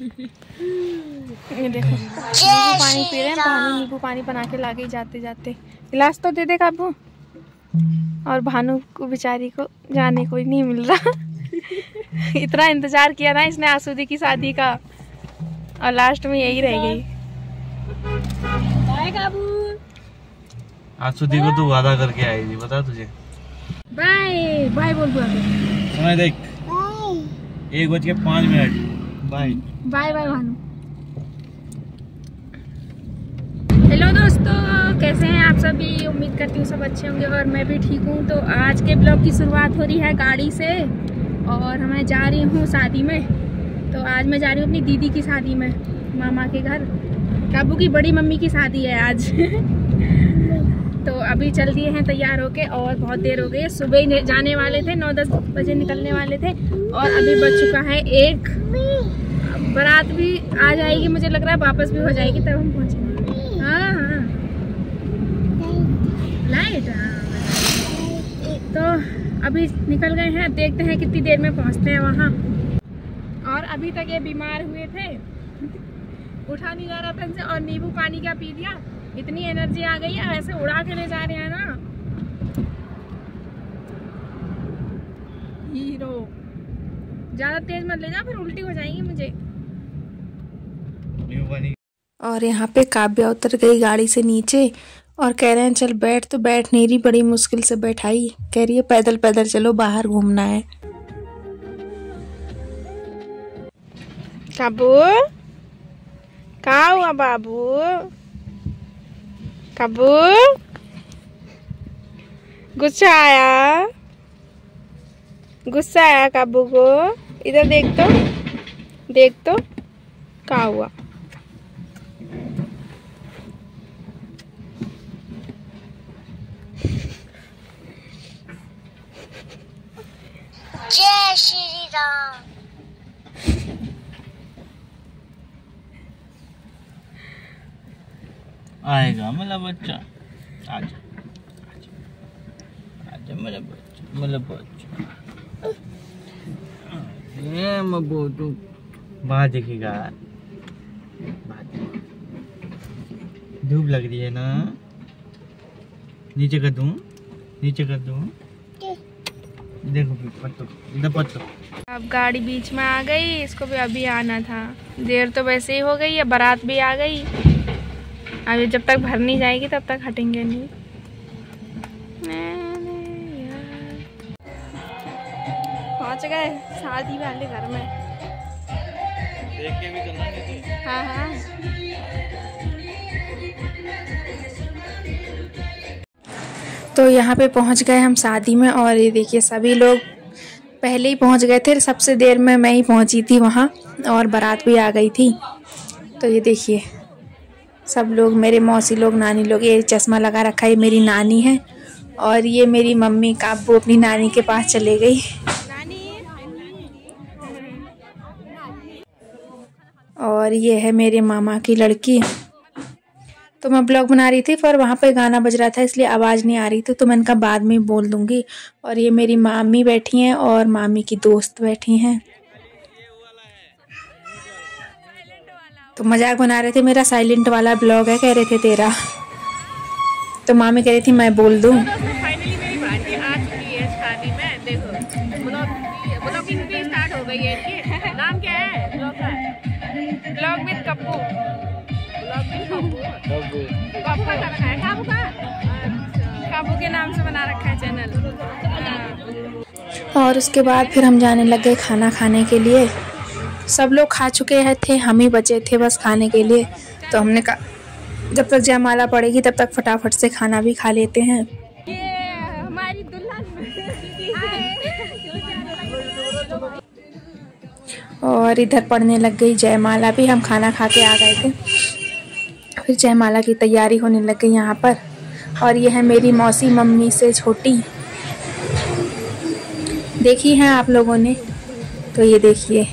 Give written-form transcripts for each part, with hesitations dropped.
ये देखो नींबू पानी पी रहे हैं। भानु नींबू पानी बना के लाके जाते जाते गिलास तो दे दे काबू। और भानु को बेचारी को जाने को ही नहीं मिल रहा। इतना इंतजार किया ना इसने आसूदी की शादी का और लास्ट में यही रह गई। बाय काबू। आसूदी को तो वादा करके आई थी, बता तुझे। बाय बाय बोल बुआ को। समय देख 1:05। Bye bye bye Bhanu. Hello दोस्तों, कैसे हैं आप सभी? उम्मीद करती हूँ सब अच्छे होंगे और मैं भी ठीक हूँ। तो आज के ब्लॉग की शुरुआत हो रही है गाड़ी से और मैं जा रही हूँ शादी में। तो आज मैं जा रही हूँ अपनी दीदी की शादी में, मामा के घर। काबू की बड़ी मम्मी की शादी है आज। तो अभी चल दिए हैं तैयार होके और बहुत देर हो गई है। सुबह ही जाने वाले थे, 9-10 बजे निकलने वाले थे और अभी बज चुका है 1। बारात भी आ जाएगी, मुझे लग रहा है वापस भी हो जाएगी तब हम पहुँचेंगे। हाँ हाँ लाइट। तो अभी निकल गए हैं, देखते हैं कितनी देर में पहुँचते हैं वहाँ। और अभी तक ये बीमार हुए थे, उठा नहीं जा रहा था इनसे। और नींबू पानी क्या पी लिया, इतनी एनर्जी आ गई है। ऐसे उड़ा के ले जा रहे हैं ना हीरो। ज्यादा तेज मत ले जा, फिर उल्टी हो जाएगी मुझे। और यहाँ पे काव्या उतर गई गाड़ी से नीचे और कह रहे हैं चल बैठ। तो बैठ नहीं रही, बड़ी मुश्किल से बैठाई। कह रही है पैदल पैदल चलो, बाहर घूमना है। काबू कहाँ हुआ बाबू? काबू गुस्सा आया? गुस्सा आया काबू को? इधर देख तो, देख तो क्या हुआ। जय श्री राम। आएगा मेरा बच्चा। आजा आजा मेरा बच्चा, मेरा बच्चा। ये मगो तू बाहर देखेगा। धूप लग रही है ना, नीचे कर दूं, नीचे कर दूं। देखो पत्तो, इधर पत्तो। अब गाड़ी बीच में आ गई, इसको भी अभी आना था। देर तो वैसे ही हो गई है, बारात भी आ गई। अभी जब तक भर नहीं जाएगी तब तक हटेंगे नहीं। पहुंच गए शादी वाले घर में। देख के भी चलना नहीं तो। हाँ हाँ। तो यहाँ पे पहुँच गए हम शादी में और ये देखिए सभी लोग पहले ही पहुँच गए थे। सबसे देर में मैं ही पहुँची थी वहाँ और बारात भी आ गई थी। तो ये देखिए सब लोग, मेरे मौसी लोग, नानी लोग। ये चश्मा लगा रखा है, ये मेरी नानी है। और ये मेरी मम्मी काबू अपनी नानी के पास चले गई। और ये है मेरे मामा की लड़की। तो मैं ब्लॉग बना रही थी पर वहाँ पे गाना बज रहा था इसलिए आवाज़ नहीं आ रही थी, तो मैंने कहा बाद में बोल दूँगी। और ये मेरी मामी बैठी हैं और मामी की दोस्त बैठी हैं। तो मजाक बना रहे थे, मेरा साइलेंट वाला ब्लॉग है कह रहे थे तेरा। तो मामी कह रही थी मैं बोल दूँ। फाइनली मेरी भांजी आ चुकी है शादी में। देखो ब्लॉगिंग भी स्टार्ट हो गई है इनकी। नाम क्या है ब्लॉग का? Blog with Kappu. काबू का रखा है, काबू का। काबू के नाम से बना रखा है चैनल। और उसके बाद फिर हम जाने लग गए खाना खाने के लिए। सब लोग खा चुके हैं थे, हम ही बचे थे बस खाने के लिए। तो हमने कहा जब तक जयमाला पड़ेगी तब तक फटाफट से खाना भी खा लेते हैं। ये हमारी दुल्हन। और इधर पड़ने लग गई जयमाला भी। हम खाना खा के आ गए थे, फिर जयमाला की तैयारी होने लग गई यहाँ पर। और ये है मेरी मौसी, मम्मी से छोटी। देखी है आप लोगों ने, तो ये देखिए।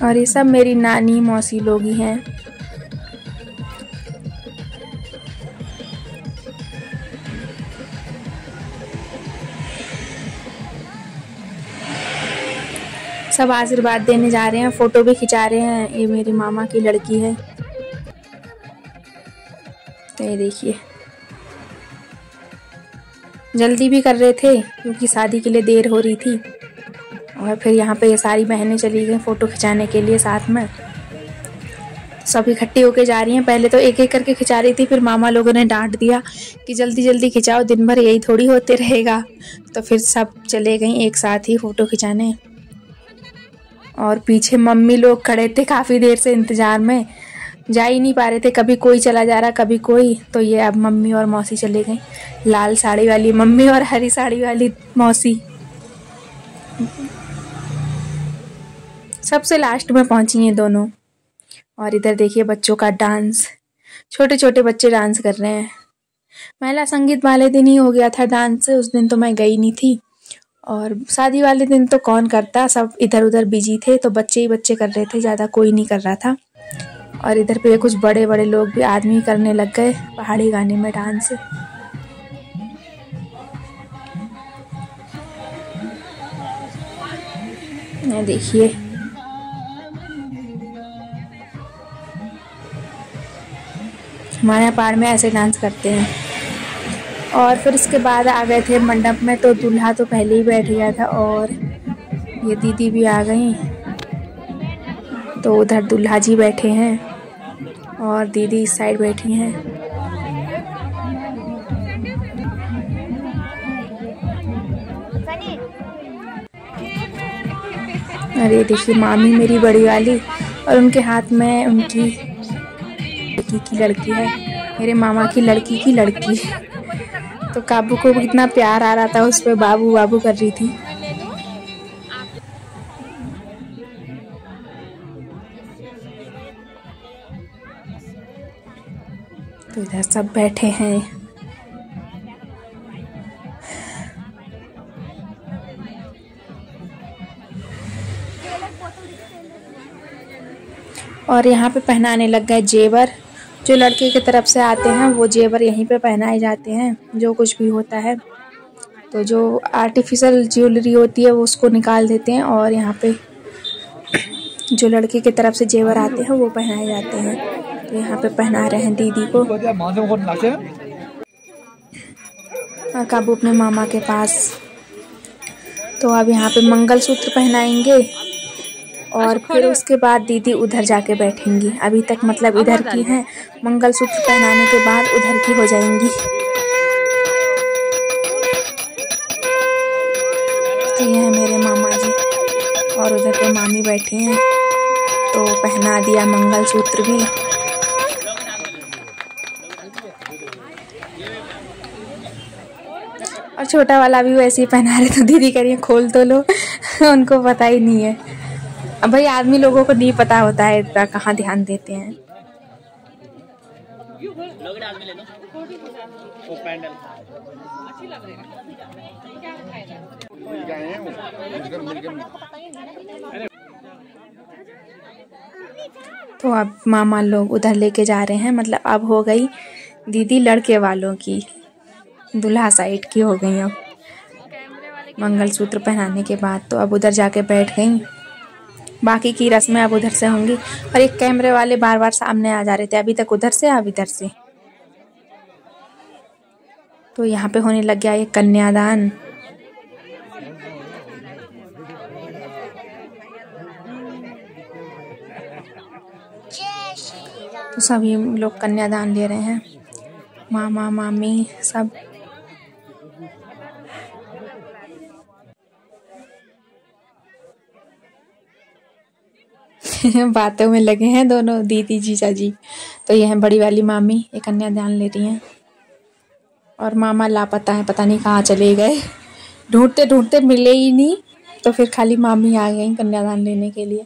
और ये सब मेरी नानी मौसी लोग ही हैं। सब आशीर्वाद देने जा रहे हैं, फोटो भी खिंचा रहे हैं। ये मेरी मामा की लड़की है, तो ये देखिए जल्दी भी कर रहे थे क्योंकि शादी के लिए देर हो रही थी। और फिर यहाँ पे ये सारी बहनें चली गई फ़ोटो खिंचाने के लिए साथ में। सब इकट्ठी होके जा रही हैं। पहले तो एक एक करके खिंचा रही थी, फिर मामा लोगों ने डांट दिया कि जल्दी जल्दी खिंचाओ, दिन भर यही थोड़ी होते रहेगा। तो फिर सब चले गई एक साथ ही फ़ोटो खिंचाने। और पीछे मम्मी लोग खड़े थे काफ़ी देर से इंतज़ार में, जा ही नहीं पा रहे थे, कभी कोई चला जा रहा कभी कोई। तो ये अब मम्मी और मौसी चले गई, लाल साड़ी वाली मम्मी और हरी साड़ी वाली मौसी। सबसे लास्ट में पहुंची हैं दोनों। और इधर देखिए बच्चों का डांस, छोटे छोटे बच्चे डांस कर रहे हैं। महिला संगीत वाले दिन ही हो गया था डांस, उस दिन तो मैं गई नहीं थी। और शादी वाले दिन तो कौन करता, सब इधर उधर बिजी थे, तो बच्चे ही बच्चे कर रहे थे, ज़्यादा कोई नहीं कर रहा था। और इधर पे कुछ बड़े बड़े लोग भी आदमी करने लग गए पहाड़ी गाने में डांस। ये देखिए हमारे यहाँ पहाड़ में ऐसे डांस करते हैं। और फिर इसके बाद आ गए थे मंडप में, तो दूल्हा तो पहले ही बैठ गया था और ये दीदी भी आ गई। तो उधर दूल्हा जी बैठे हैं और दीदी इस साइड बैठी हैं। अरे देखिए मामी मेरी बड़ी वाली, और उनके हाथ में उनकी की लड़की है, मेरे मामा की लड़की की लड़की। तो काबू को कितना प्यार आ रहा था उस पर, बाबू बाबू कर रही थी। तो इधर सब बैठे हैं। और यहाँ पे पहनाने लग गए जेवर। जो लड़के की तरफ से आते हैं वो जेवर यहीं पे पहनाए जाते हैं, जो कुछ भी होता है। तो जो आर्टिफिशियल ज्वेलरी होती है वो उसको निकाल देते हैं, और यहाँ पे जो लड़के की तरफ से जेवर आते हैं वो पहनाए जाते हैं। तो यहाँ पे पहना रहे हैं दीदी को। और काबू अपने मामा के पास। तो अब यहाँ पे मंगलसूत्र पहनाएंगे और फिर उसके बाद दीदी उधर जाके बैठेंगी। अभी तक मतलब इधर की हैं, मंगलसूत्र पहनाने के बाद उधर की हो जाएंगी। तो ये है मेरे मामा जी और उधर पे मामी बैठी हैं। तो पहना दिया मंगलसूत्र भी। और छोटा वाला भी वैसे ही पहना रहे, तो दीदी कह रही है खोल तो लो। उनको पता ही नहीं है। अब भाई आदमी लोगों को नहीं पता होता है इतना, कहाँ ध्यान देते हैं। तो अब मामा लोग उधर लेके जा रहे हैं, मतलब अब हो गई दीदी लड़के वालों की, दूल्हा साइड की हो गई अब मंगलसूत्र पहनाने के बाद। तो अब उधर जाके बैठ गई, बाकी की रस्में अब उधर से होंगी। और एक कैमरे वाले बार बार सामने आ जा रहे थे, अभी तक उधर से अब इधर से। तो यहाँ पे होने लग गया ये कन्यादान। तो सभी लोग कन्यादान ले रहे हैं, मामा मामी सब। बातों में लगे हैं दोनों दीदी जीजा जी। तो ये है बड़ी वाली मामी, ये कन्यादान ले रही हैं। और मामा लापता है, पता नहीं कहाँ चले गए। ढूंढते ढूंढते मिले ही नहीं, तो फिर खाली मामी आ गई कन्यादान लेने के लिए।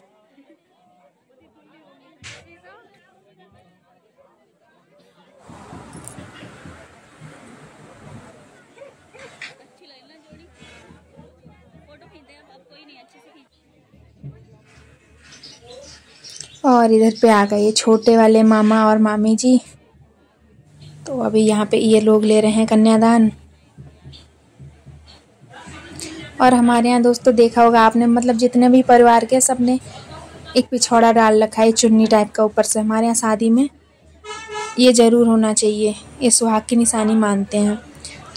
और इधर पे आ गए छोटे वाले मामा और मामी जी। तो अभी यहाँ पे ये लोग ले रहे हैं कन्यादान। और हमारे यहाँ दोस्तों देखा होगा आपने, मतलब जितने भी परिवार के सब ने एक पिछौड़ा डाल रखा है चुन्नी टाइप का ऊपर से। हमारे यहाँ शादी में ये ज़रूर होना चाहिए, ये सुहाग की निशानी मानते हैं।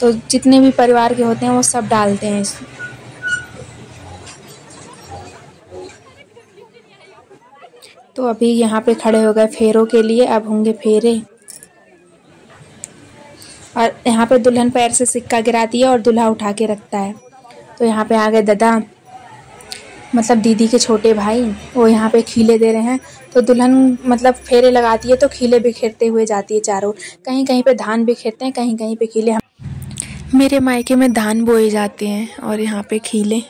तो जितने भी परिवार के होते हैं वो सब डालते हैं इस। तो अभी यहाँ पे खड़े हो गए फेरों के लिए, अब होंगे फेरे। और यहाँ पे दुल्हन पैर से सिक्का गिराती है और दूल्हा उठा के रखता है। तो यहाँ पे आ गए दादा, मतलब दीदी के छोटे भाई, वो यहाँ पे खीले दे रहे हैं। तो दुल्हन मतलब फेरे लगाती है तो खीले बिखेरते हुए जाती है चारों। कहीं कहीं पे धान बिखेरते हैं, कहीं कहीं पे खीले। मेरे मायके में धान बोए जाते हैं और यहाँ पे खीले।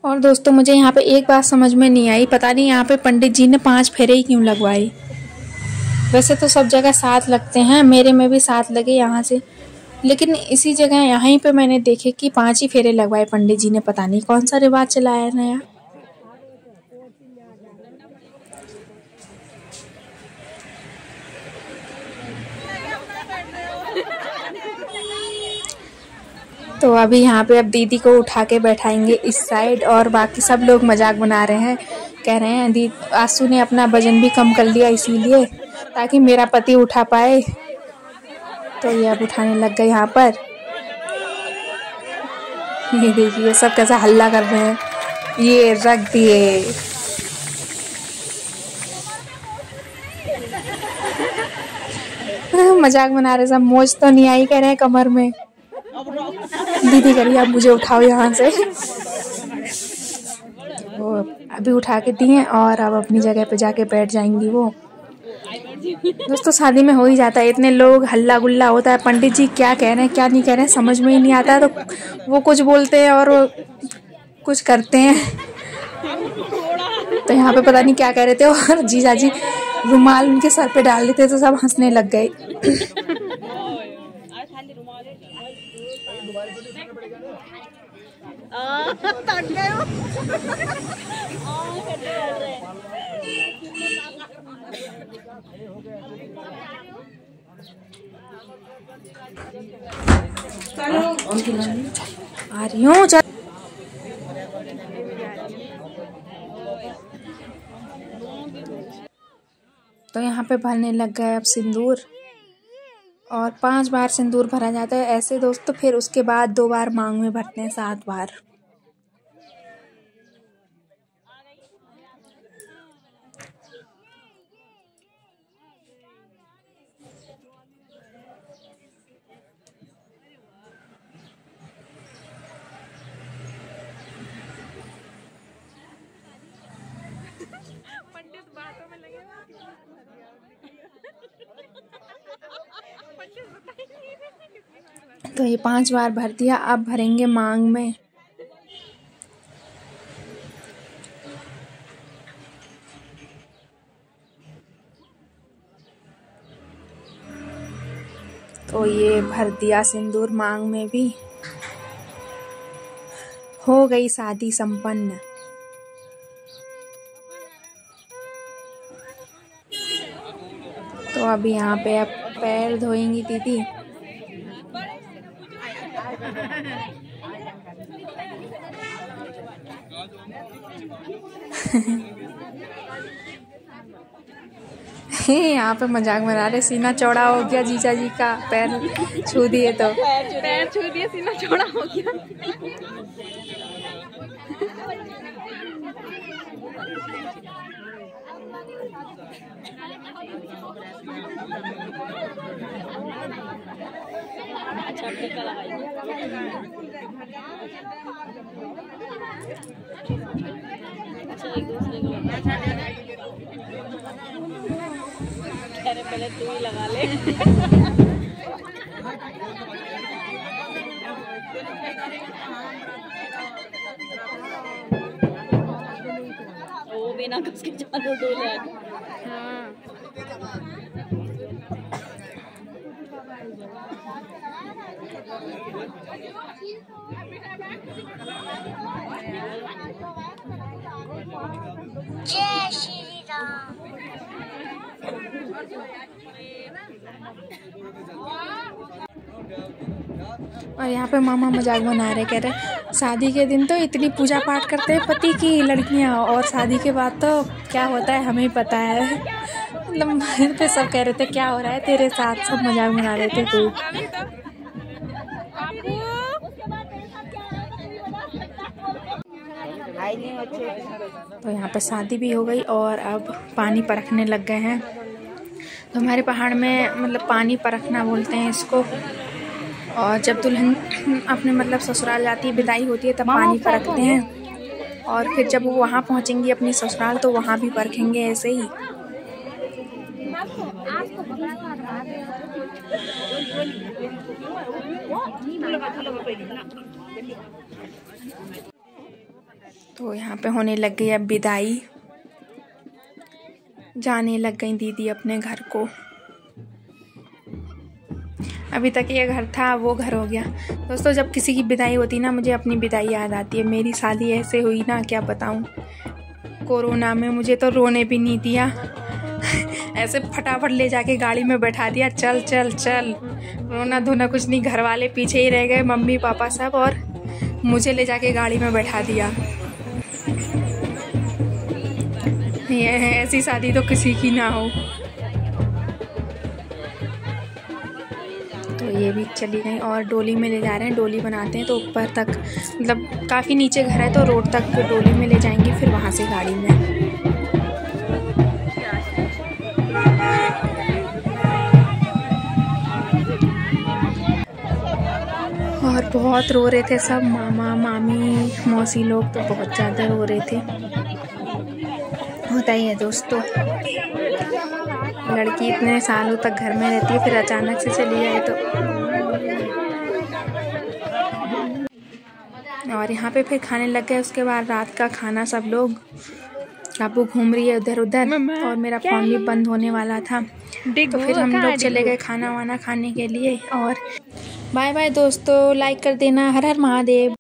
और दोस्तों मुझे यहाँ पे एक बात समझ में नहीं आई, पता नहीं यहाँ पे पंडित जी ने 5 फेरे ही क्यों लगवाई। वैसे तो सब जगह 7 लगते हैं, मेरे में भी 7 लगे यहाँ से, लेकिन इसी जगह यहीं पे मैंने देखे कि 5 ही फेरे लगवाए पंडित जी ने। पता नहीं कौन सा रिवाज चलाया नया। तो अभी यहाँ पे अब दीदी को उठा के बैठाएंगे इस साइड, और बाकी सब लोग मजाक बना रहे हैं, कह रहे हैं दी आसू ने अपना वजन भी कम कर लिया इसीलिए, ताकि मेरा पति उठा पाए। तो ये अब उठाने लग गए यहाँ पर। ये देखिए सब कैसा हल्ला कर रहे हैं, ये रख दिए। मजाक बना रहे सब, मोच तो नहीं आई कह रहे हैं कमर में। दीदी करिए आप मुझे उठाओ यहाँ से। वो अभी उठा के दिए और अब अपनी जगह पे जाके बैठ जाएंगी वो। दोस्तों शादी में हो ही जाता है, इतने लोग हल्ला गुल्ला होता है, पंडित जी क्या कह रहे हैं क्या नहीं कह रहे हैं समझ में ही नहीं आता है। तो वो कुछ बोलते हैं और वो कुछ करते हैं। तो यहाँ पे पता नहीं क्या कह रहे थे, और जीजा जी रुमाल उनके सर पे डाल देते तो सब हंसने लग गए। आ रही हूँ। तो यहाँ पे भरने लग गए अब सिंदूर, और 5 बार सिंदूर भरा जाता है ऐसे दोस्तों। फिर उसके बाद 2 बार मांग में भरते हैं, 7 बार। तो ये 5 बार भर दिया, अब भरेंगे मांग में। तो ये भर दिया सिंदूर मांग में भी। हो गई शादी संपन्न। तो अभी यहाँ पे अब पैर धोएंगी दीदी। यहाँ पे मजाक बना रहे, सीना चौड़ा हो गया जीजा जी का, पैर छू दिए तो पैर छू दिए, सीना चौड़ा हो गया। अच्छा टीका लगाइए। अच्छा एक दूसरे को पहले तू ही लगा ले। वो बिना कसके चालू डोले। हाँ जय श्री राम। और यहाँ पे मामा मजाक बना रहे, कह रहे शादी के दिन तो इतनी पूजा पाठ करते हैं पति की लड़कियाँ, और शादी के बाद तो क्या होता है हमें ही पता है। मतलब पे सब कह रहे थे क्या हो रहा है तेरे साथ, सब मजाक बना रहे थे खूब। तो यहाँ पे शादी भी हो गई और अब पानी परखने लग गए हैं। तो हमारे पहाड़ में मतलब पानी परखना बोलते हैं इसको। और जब दुल्हन अपने मतलब ससुराल जाती है, विदाई होती है, तब पानी परखते हैं। और फिर जब वो वहाँ पहुँचेंगी अपनी ससुराल तो वहाँ भी परखेंगे ऐसे ही। तो यहाँ पे होने लग गई अब विदाई, जाने लग गई दीदी अपने घर को। अभी तक ये घर था वो घर हो गया। दोस्तों जब किसी की विदाई होती ना, मुझे अपनी विदाई याद आती है। मेरी शादी ऐसे हुई ना, क्या बताऊँ। कोरोना में मुझे तो रोने भी नहीं दिया, ऐसे फटाफट ले जाके गाड़ी में बैठा दिया, चल चल चल। रोना धोना कुछ नहीं, घर वाले पीछे ही रह गए, मम्मी पापा सब, और मुझे ले जाके गाड़ी में बैठा दिया। ये ऐसी शादी तो किसी की ना हो। तो ये भी चली गई और डोली में ले जा रहे हैं, डोली बनाते हैं तो ऊपर तक, मतलब काफ़ी नीचे घर है तो रोड तक डोली में ले जाएंगे, फिर वहाँ से गाड़ी में। और बहुत रो रहे थे सब, मामा मामी मौसी लोग तो बहुत ज़्यादा रो रहे थे। होता ही है दोस्तों, लड़की इतने सालों तक घर में रहती है, फिर अचानक से चली जाए तो। और यहाँ पे फिर खाने लग गए। उसके बाद रात का खाना सब लोग, काबू घूम रही है उधर उधर, और मेरा फोन भी बंद होने वाला था। तो फिर हम लोग चले गए खाना वाना खाने के लिए। और बाय बाय दोस्तों, लाइक कर देना। हर हर महादेव।